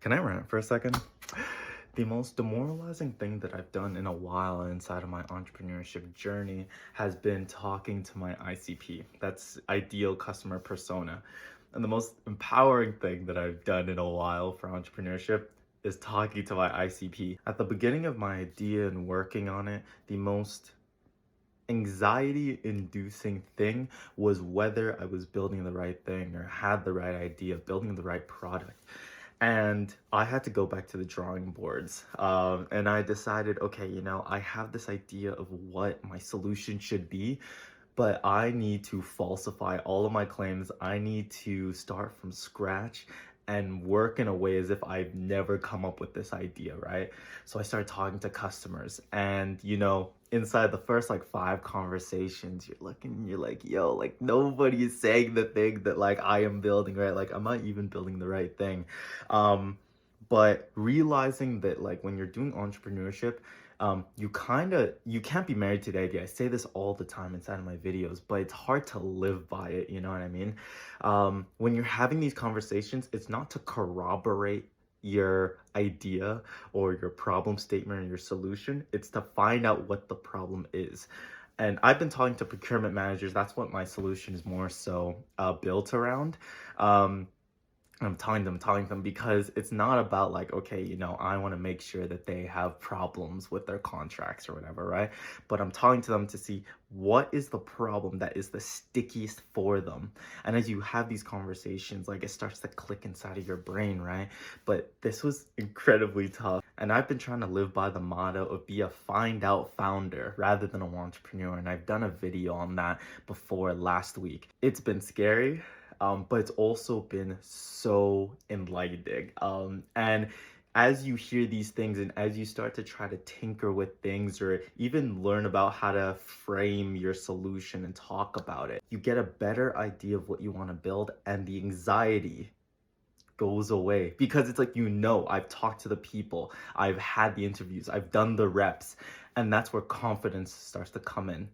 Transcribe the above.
Can I rant for a second? The most demoralizing thing that I've done in a while inside of my entrepreneurship journey has been talking to my ICP. That's ideal customer persona. And the most empowering thing that I've done in a while for entrepreneurship is talking to my ICP. At the beginning of my idea and working on it, the most anxiety inducing thing was whether I was building the right thing or had the right idea, building the right product. And I had to go back to the drawing boards. And I decided, okay, I have this idea of what my solution should be, but I need to falsify all of my claims. I need to start from scratch and work in a way as if I've never come up with this idea, right? So I started talking to customers, and inside the first like 5 conversations, you're looking and you're like, yo, like nobody is saying the thing that like I am building, right? Like, am I even building the right thing? But realizing that like when you're doing entrepreneurship, you can't be married to the idea. I say this all the time inside of my videos, but it's hard to live by it, you know what I mean? When you're having these conversations, it's not to corroborate your idea or your problem statement or your solution. It's to find out what the problem is. And I've been talking to procurement managers. That's what my solution is more so built around. Um, I'm telling them because it's not about like, okay, I want to make sure that they have problems with their contracts or whatever, right? But I'm talking to them to see what is the problem that is the stickiest for them. And as you have these conversations, like it starts to click inside of your brain, right? But this was incredibly tough. And I've been trying to live by the motto of be a find out founder rather than an entrepreneur. And I've done a video on that before last week. It's been scary, but it's also been so enlightening. And as you hear these things and as you start to try to tinker with things or even learn about how to frame your solution and talk about it, you get a better idea of what you want to build, and the anxiety goes away because it's like, I've talked to the people, I've had the interviews, I've done the reps, and that's where confidence starts to come in.